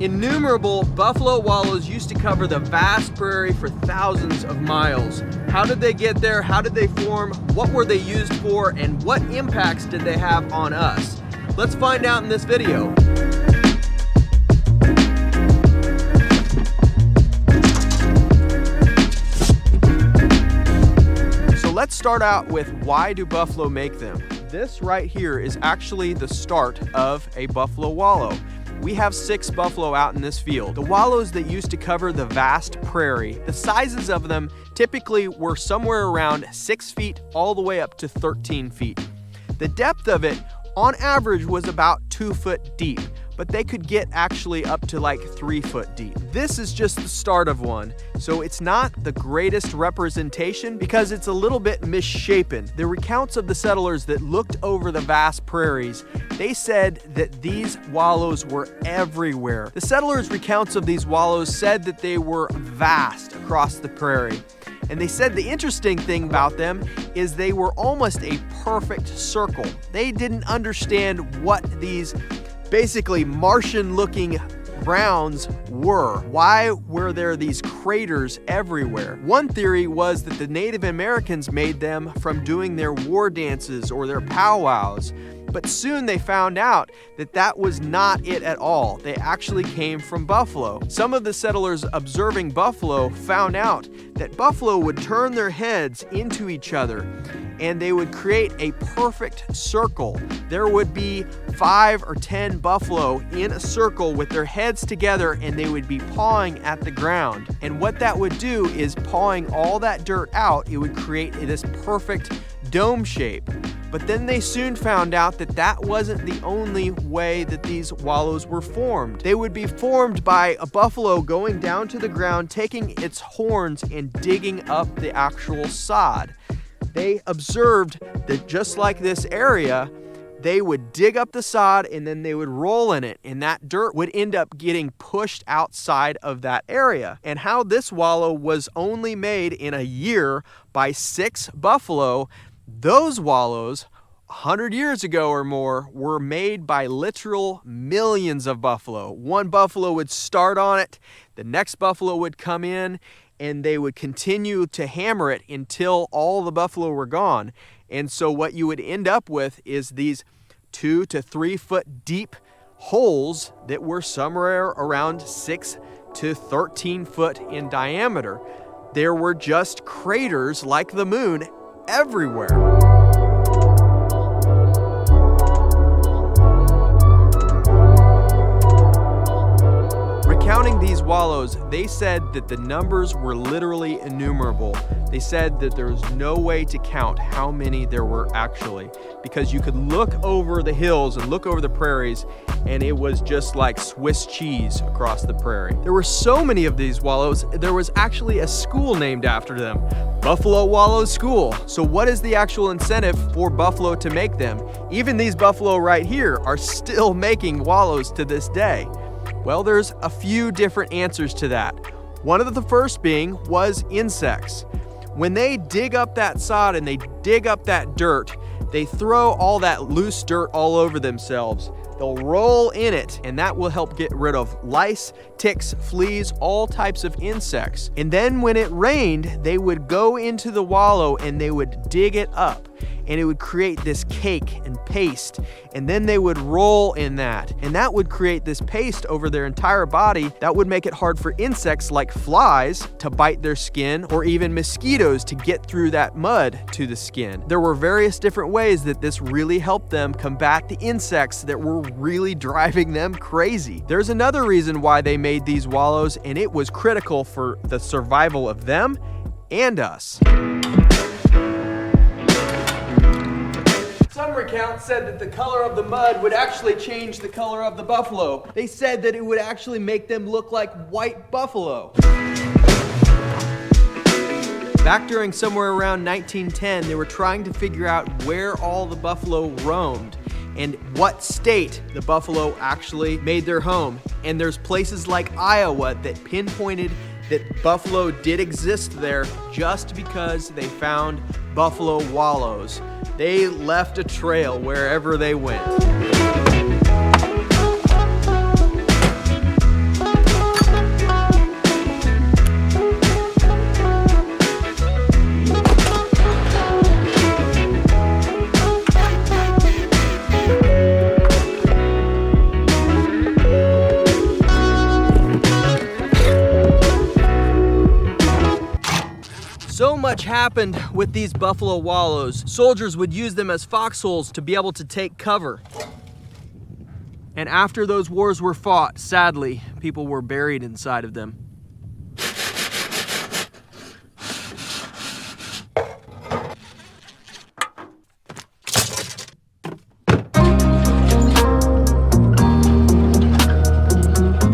Innumerable buffalo wallows used to cover the vast prairie for thousands of miles. How did they get there? How did they form? What were they used for? And what impacts did they have on us? Let's find out in this video. So let's start out with, why do buffalo make them? This right here is actually the start of a buffalo wallow. We have 6 buffalo out in this field. The wallows that used to cover the vast prairie, the sizes of them typically were somewhere around 6 feet all the way up to 13 feet. The depth of it on average was about 2 foot deep, but they could get actually up to like 3 foot deep. This is just the start of one, so it's not the greatest representation because it's a little bit misshapen. The recounts of the settlers that looked over the vast prairies, they said that these wallows were everywhere. The settlers' recounts of these wallows said that they were vast across the prairie. And they said the interesting thing about them is they were almost a perfect circle. They didn't understand what these basically Martian-looking browns were. Why were there these craters everywhere? One theory was that the Native Americans made them from doing their war dances or their powwows. But soon they found out that that was not it at all. They actually came from buffalo. Some of the settlers observing buffalo found out that buffalo would turn their heads into each other and they would create a perfect circle. There would be 5 or 10 buffalo in a circle with their heads together, and they would be pawing at the ground. And what that would do is, pawing all that dirt out, it would create this perfect dome shape. But then they soon found out that that wasn't the only way that these wallows were formed. They would be formed by a buffalo going down to the ground, taking its horns and digging up the actual sod. They observed that just like this area, they would dig up the sod and then they would roll in it, and that dirt would end up getting pushed outside of that area. And how this wallow was only made in a year by 6 buffalo, those wallows 100 years ago or more were made by literal millions of buffalo. One buffalo would start on it, the next buffalo would come in, and they would continue to hammer it until all the buffalo were gone. And so what you would end up with is these 2 to 3 foot deep holes that were somewhere around 6 to 13 foot in diameter. There were just craters like the moon everywhere. Recounting these wallows, they said that the numbers were literally innumerable. They said that there was no way to count how many there were actually, because you could look over the hills and look over the prairies, and it was just like Swiss cheese across the prairie. There were so many of these wallows, there was actually a school named after them, Buffalo Wallows School. So what is the actual incentive for buffalo to make them? Even these buffalo right here are still making wallows to this day. Well, there's a few different answers to that. One of the first being was insects. When they dig up that sod and they dig up that dirt, they throw all that loose dirt all over themselves. They'll roll in it, and that will help get rid of lice, ticks, fleas, all types of insects. And then when it rained, they would go into the wallow and they would dig it up, and it would create this cake and paste, and then they would roll in that, and that would create this paste over their entire body that would make it hard for insects like flies to bite their skin, or even mosquitoes to get through that mud to the skin. There were various different ways that this really helped them combat the insects that were really driving them crazy. There's another reason why they made these wallows, and it was critical for the survival of them and us. Some recounts said that the color of the mud would actually change the color of the buffalo. They said that it would actually make them look like white buffalo. Back during somewhere around 1910, they were trying to figure out where all the buffalo roamed and what state the buffalo actually made their home. And there's places like Iowa that pinpointed that buffalo did exist there just because they found buffalo wallows. They left a trail wherever they went. much happened with these buffalo wallows. Soldiers would use them as foxholes to be able to take cover. And after those wars were fought, sadly, people were buried inside of them.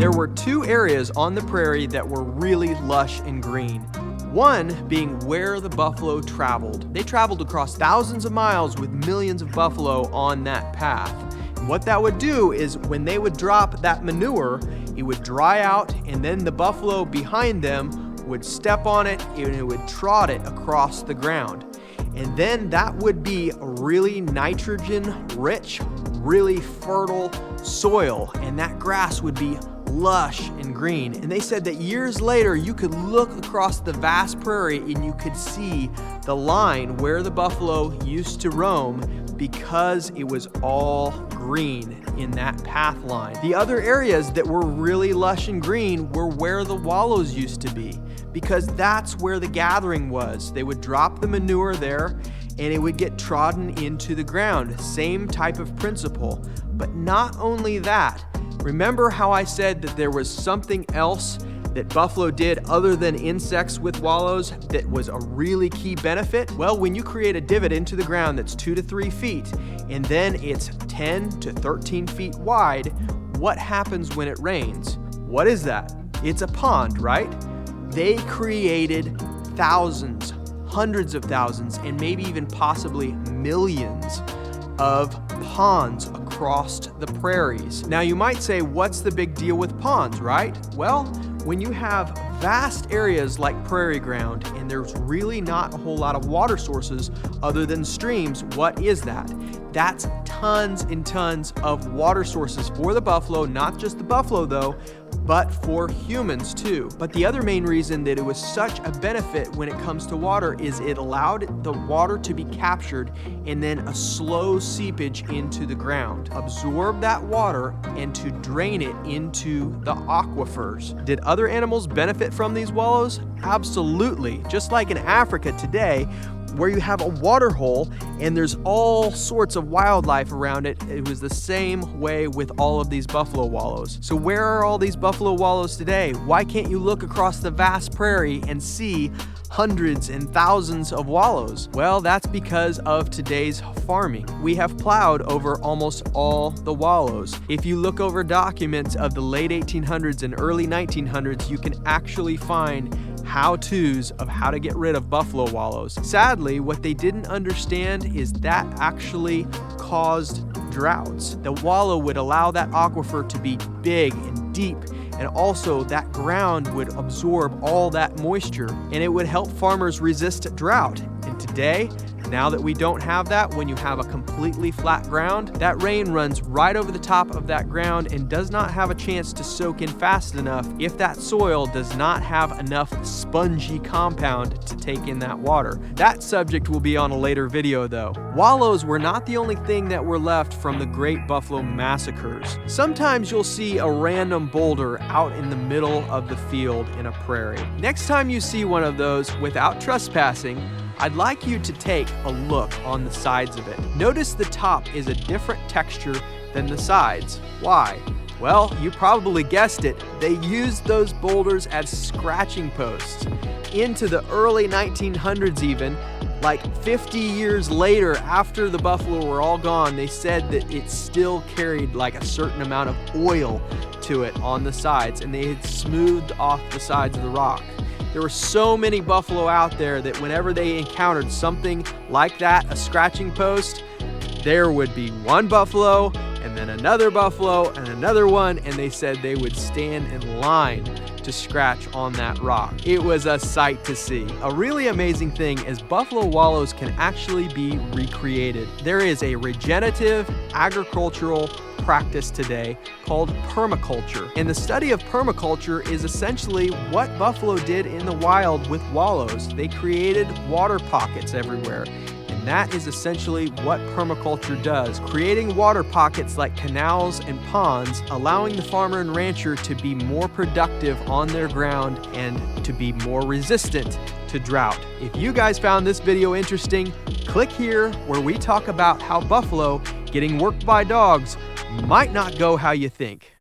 There were two areas on the prairie that were really lush and green. One being where the buffalo traveled. They traveled across thousands of miles with millions of buffalo on that path. And what that would do is when they would drop that manure, it would dry out, and then the buffalo behind them would step on it and it would trot it across the ground. And then that would be a really nitrogen-rich, really fertile soil, and that grass would be lush and green. And they said that years later you could look across the vast prairie and you could see the line where the buffalo used to roam because it was all green in that path line. The other areas that were really lush and green were where the wallows used to be, because that's where the gathering was. They would drop the manure there and it would get trodden into the ground. Same type of principle. But not only that, remember how I said that there was something else that buffalo did other than insects with wallows that was a really key benefit? Well, when you create a divot into the ground that's 2 to 3 feet, and then it's 10 to 13 feet wide, what happens when it rains? What is that? It's a pond, right? They created thousands, hundreds of thousands, and maybe even possibly millions of ponds across the prairies. Now you might say, what's the big deal with ponds, right? Well, when you have vast areas like prairie ground and there's really not a whole lot of water sources other than streams, what is that? That's tons and tons of water sources for the buffalo, not just the buffalo though, but for humans too. But the other main reason that it was such a benefit when it comes to water is it allowed the water to be captured and then a slow seepage into the ground. Absorb that water and to drain it into the aquifers. Did other animals benefit from these wallows? Absolutely. Just like in Africa today, where you have a water hole and there's all sorts of wildlife around it, it was the same way with all of these buffalo wallows. So where are all these buffalo wallows today? Why can't you look across the vast prairie and see hundreds and thousands of wallows? Well, that's because of today's farming. We have plowed over almost all the wallows. If you look over documents of the late 1800s and early 1900s, you can actually find how-tos of how to get rid of buffalo wallows. Sadly, what they didn't understand is that actually caused droughts. The wallow would allow that aquifer to be big and deep, and also that ground would absorb all that moisture, and it would help farmers resist drought. And today, now that we don't have that, when you have a completely flat ground, that rain runs right over the top of that ground and does not have a chance to soak in fast enough if that soil does not have enough spongy compound to take in that water. That subject will be on a later video though. Wallows were not the only thing that were left from the Great Buffalo Massacres. Sometimes you'll see a random boulder out in the middle of the field in a prairie. Next time you see one of those, without trespassing, I'd like you to take a look on the sides of it. Notice the top is a different texture than the sides. Why? Well, you probably guessed it. They used those boulders as scratching posts. Into the early 1900s even, like 50 years later after the buffalo were all gone, they said that it still carried like a certain amount of oil to it on the sides, and they had smoothed off the sides of the rock. There were so many buffalo out there that whenever they encountered something like that, a scratching post, there would be one buffalo and then another buffalo and another one, and they said they would stand in line to scratch on that rock. It was a sight to see. A really amazing thing is buffalo wallows can actually be recreated. There is a regenerative agricultural practice today called permaculture. And the study of permaculture is essentially what buffalo did in the wild with wallows. They created water pockets everywhere. And that is essentially what permaculture does, creating water pockets like canals and ponds, allowing the farmer and rancher to be more productive on their ground and to be more resistant to to drought. If you guys found this video interesting, click here where we talk about how buffalo getting worked by dogs might not go how you think.